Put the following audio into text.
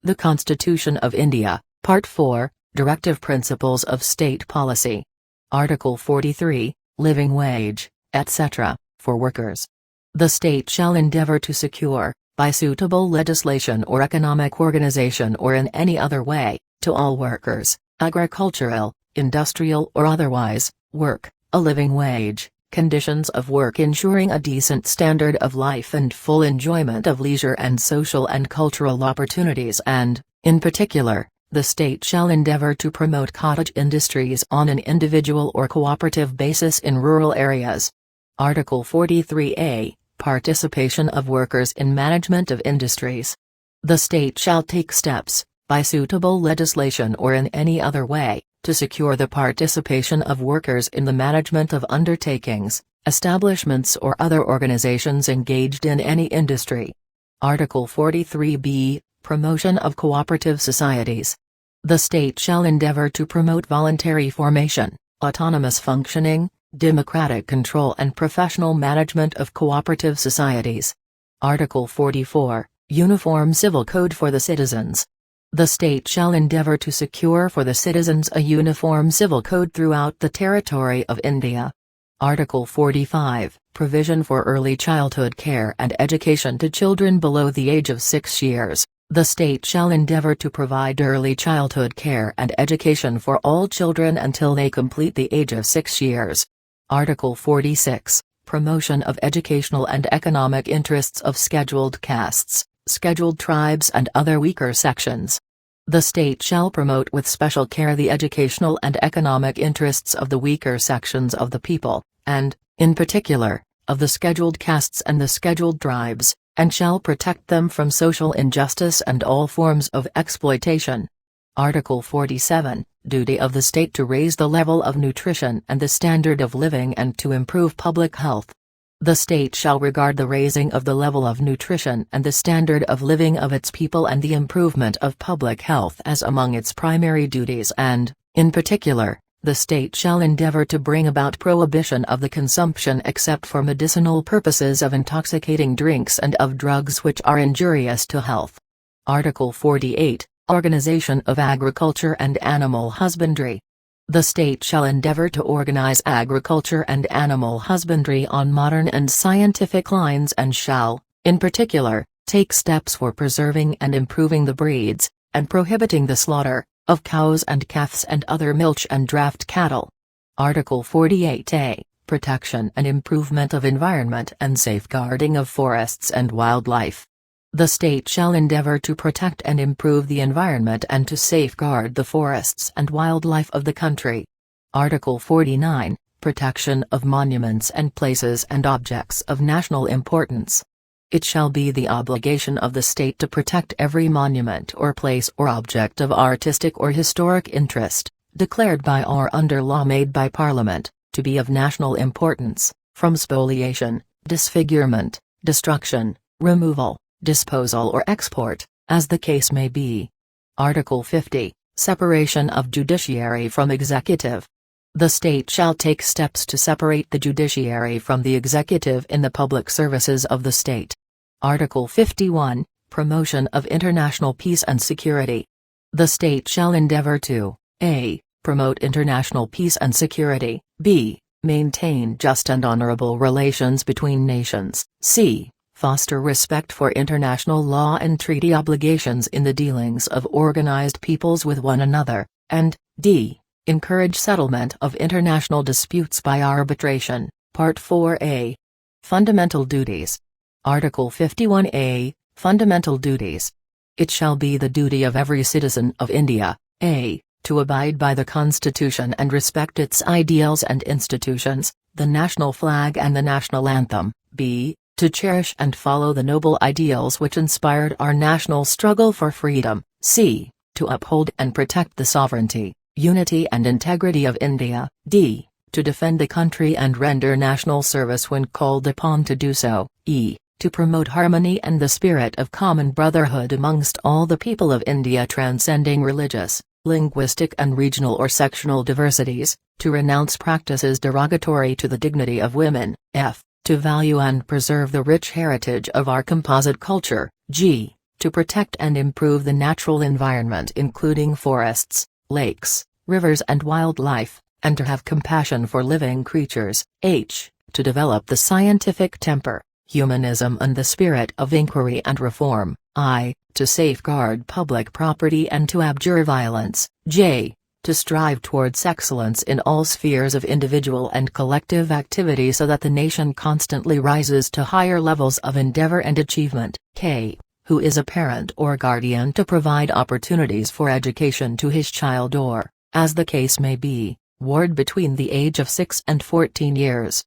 The Constitution of India, Part 4, Directive Principles of State Policy. Article 43, Living Wage, etc., for workers. The state shall endeavor to secure, by suitable legislation or economic organization or in any other way, to all workers, agricultural, industrial or otherwise, work, a living wage, conditions of work ensuring a decent standard of life and full enjoyment of leisure and social and cultural opportunities and, in particular, the state shall endeavor to promote cottage industries on an individual or cooperative basis in rural areas. Article 43A, Participation of workers in management of industries. The state shall take steps, by suitable legislation or in any other way, to secure the participation of workers in the management of undertakings, establishments or other organizations engaged in any industry. Article 43B, Promotion of cooperative societies. The state shall endeavor to promote voluntary formation, autonomous functioning, democratic control and professional management of cooperative societies. Article 44, Uniform Civil Code for the citizens. The state shall endeavor to secure for the citizens a uniform civil code throughout the territory of India. Article 45, Provision for early childhood care and education to children below the age of 6 years. The state shall endeavor to provide early childhood care and education for all children until they complete the age of 6 years. Article 46, Promotion of educational and economic interests of scheduled castes, scheduled tribes and other weaker sections. The state shall promote with special care the educational and economic interests of the weaker sections of the people, and, in particular, of the scheduled castes and the scheduled tribes, and shall protect them from social injustice and all forms of exploitation. Article 47, Duty of the state to raise the level of nutrition and the standard of living and to improve public health. The state shall regard the raising of the level of nutrition and the standard of living of its people and the improvement of public health as among its primary duties and, in particular, the state shall endeavor to bring about prohibition of the consumption except for medicinal purposes of intoxicating drinks and of drugs which are injurious to health. Article 48, Organization of Agriculture and Animal Husbandry. The state shall endeavor to organize agriculture and animal husbandry on modern and scientific lines and shall, in particular, take steps for preserving and improving the breeds, and prohibiting the slaughter, of cows and calves and other milch and draft cattle. Article 48A, Protection and improvement of environment and safeguarding of forests and wildlife. The state shall endeavor to protect and improve the environment and to safeguard the forests and wildlife of the country. Article 49, Protection of monuments and places and objects of national importance. It shall be the obligation of the state to protect every monument or place or object of artistic or historic interest, declared by or under law made by Parliament, to be of national importance, from spoliation, disfigurement, destruction, removal, disposal or export, as the case may be. Article 50, Separation of Judiciary from Executive. The state shall take steps to separate the judiciary from the executive in the public services of the state. Article 51, Promotion of international peace and security. The state shall endeavor to a. Promote international peace and security, b. Maintain just and honorable relations between nations, c. Foster respect for international law and treaty obligations in the dealings of organized peoples with one another, and d. Encourage settlement of international disputes by arbitration. Part 4A. Fundamental Duties. Article 51A, Fundamental Duties. It shall be the duty of every citizen of India, a. To abide by the Constitution and respect its ideals and institutions, the national flag and the national anthem, b. To cherish and follow the noble ideals which inspired our national struggle for freedom, c. To uphold and protect the sovereignty, unity and integrity of India, d. To defend the country and render national service when called upon to do so, e. To promote harmony and the spirit of common brotherhood amongst all the people of India transcending religious, linguistic and regional or sectional diversities, to renounce practices derogatory to the dignity of women, f. To value and preserve the rich heritage of our composite culture, g. to protect and improve the natural environment including forests, lakes, rivers and wildlife, and to have compassion for living creatures. H. To develop the scientific temper, humanism and the spirit of inquiry and reform. I. To safeguard public property and to abjure violence. J. To strive towards excellence in all spheres of individual and collective activity so that the nation constantly rises to higher levels of endeavor and achievement. K. Who is a parent or guardian to provide opportunities for education to his child or, as the case may be, ward between the age of 6 and 14 years.